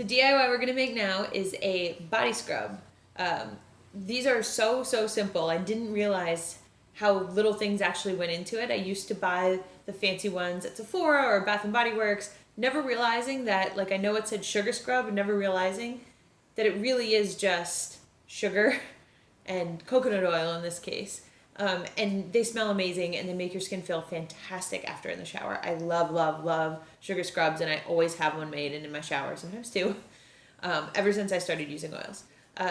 The DIY we're gonna make now is a body scrub. These are so simple. I didn't realize how little things actually went into it. I used to buy the fancy ones at Sephora or Bath and Body Works, never realizing that, like, I know it said sugar scrub, and never realizing that it really is just sugar and coconut oil in this case. And they smell amazing, and they make your skin feel fantastic after in the shower. I love sugar scrubs, and I always have one made and in my shower, sometimes two, ever since I started using oils.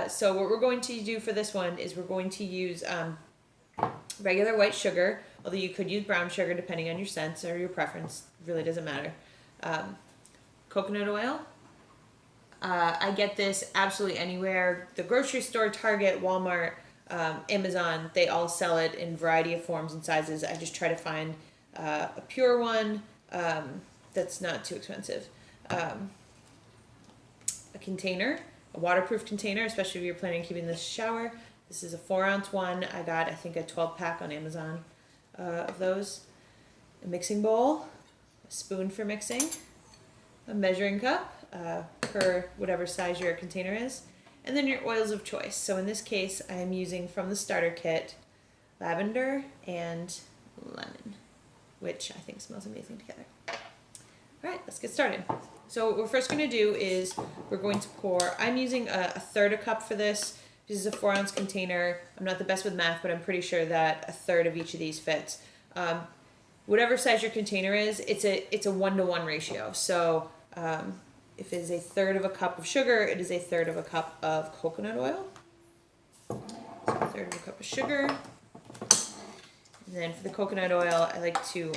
So what we're going to do for this one is we're going to use regular white sugar, although you could use brown sugar depending on your sense or your preference, really doesn't matter. Coconut oil. I get this absolutely anywhere. The grocery store, Target, Walmart, Amazon, they all sell it in a variety of forms and sizes. I just try to find a pure one that's not too expensive. A container, a waterproof container, especially if you're planning on keeping this shower. This is a 4-ounce one. I got, I think, a 12-pack on Amazon of those. A mixing bowl, a spoon for mixing, a measuring cup per whatever size your container is, and then your oils of choice. So in this case, I am using from the starter kit lavender and lemon, which I think smells amazing together. All right, let's get started. So what we're first going to do is we're going to pour, I'm using a third a cup for this. This is a 4-ounce container. I'm not the best with math, but I'm pretty sure that a third of each of these fits. Whatever size your container is, it's a 1-to-1 ratio. So if it is a third of a cup of sugar, it is a third of a cup of coconut oil. So a third of a cup of sugar. And then for the coconut oil, I like to,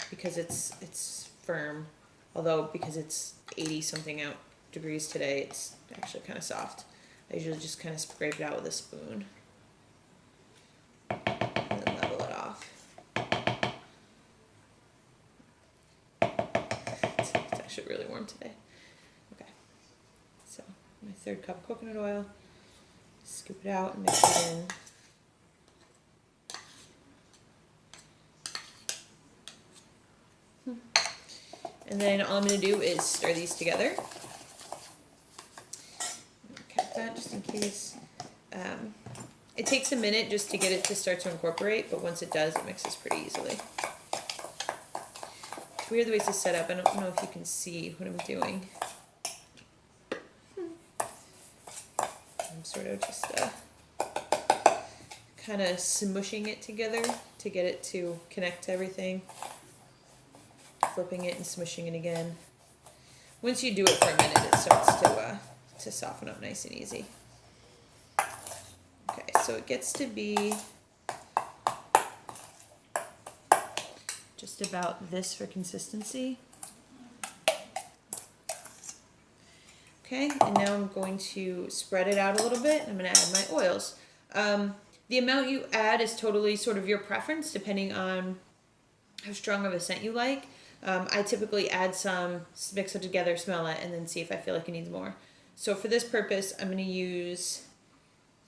because it's firm, although because it's 80 something out degrees today, it's actually kind of soft. I usually just kind of scrape it out with a spoon and then level it off. It's actually really warm today. Okay, so my third cup of coconut oil, scoop it out and mix it in. And then all I'm going to do is stir these together. Cap that just in case. It takes a minute just to get it to start to incorporate, but once it does, it mixes pretty easily. It's weird the way it's set up. I don't know if you can see what I'm doing. I'm sort of just kind of smushing it together to get it to connect to everything. Flipping it and smushing it again. Once you do it for a minute, it starts to soften up nice and easy. Okay, so it gets to be just about this for consistency. Okay, and now I'm going to spread it out a little bit. I'm going to add my oils. The amount you add is totally sort of your preference, depending on how strong of a scent you like. I typically add some, mix it together, smell it, and then see if I feel like it needs more. So for this purpose, I'm going to use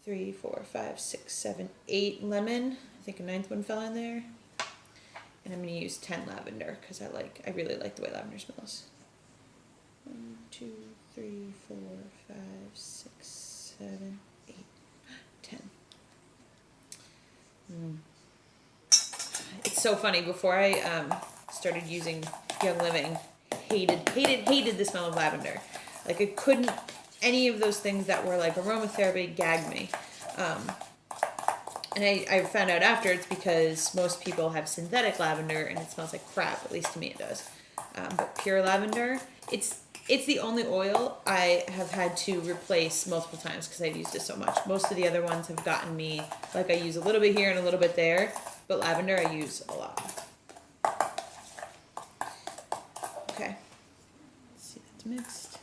3, 4, 5, 6, 7, 8 lemon. I think a 9th one fell in there. And I'm going to use 10 lavender because I really like the way lavender smells. 1, 2, 3, 4, 5, 6, 7, 8, 10. It's so funny. Before I started using Young Living, hated the smell of lavender. Like, I couldn't, any of those things that were like aromatherapy gagged me. And I found out after it's because most people have synthetic lavender and it smells like crap, at least to me it does. But pure lavender, it's the only oil I have had to replace multiple times because I've used it so much. Most of the other ones have gotten me, like, I use a little bit here and a little bit there, but lavender I use a lot. Okay, let's see, that's mixed.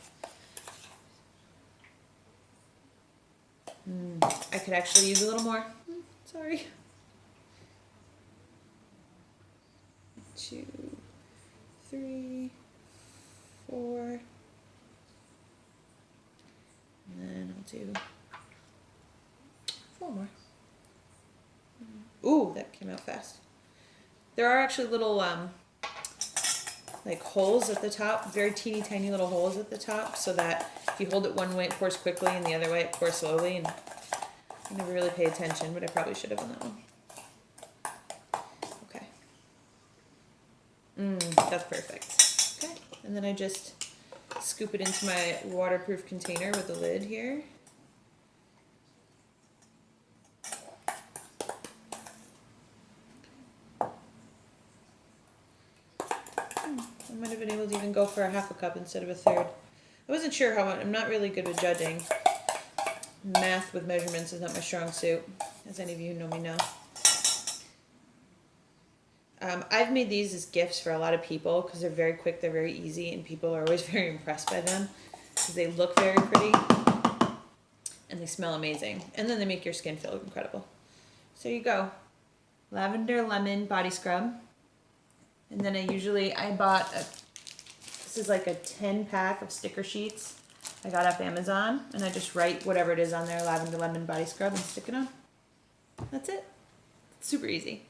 I could actually use a little more. Sorry. 2, 3, 4. And then I'll do 4 more. Ooh, that came out fast. There are actually little like holes at the top, very teeny tiny little holes at the top, so that if you hold it one way it pours quickly and the other way it pours slowly. And I never really pay attention, but I probably should have on that one. Okay. That's perfect. Okay, and then I just scoop it into my waterproof container with the lid here. I might have been able to even go for a half a cup instead of a third. I wasn't sure how much. I'm not really good with judging. Math with measurements is not my strong suit, as any of you who know me know. I've made these as gifts for a lot of people because they're very quick, they're very easy, and people are always very impressed by them because they look very pretty and they smell amazing. And then they make your skin feel incredible. So there you go. Lavender lemon body scrub. And then I bought this is like a 10 pack of sticker sheets I got off Amazon, and I just write whatever it is on there, lavender lemon body scrub, and stick it on. That's it. It's super easy.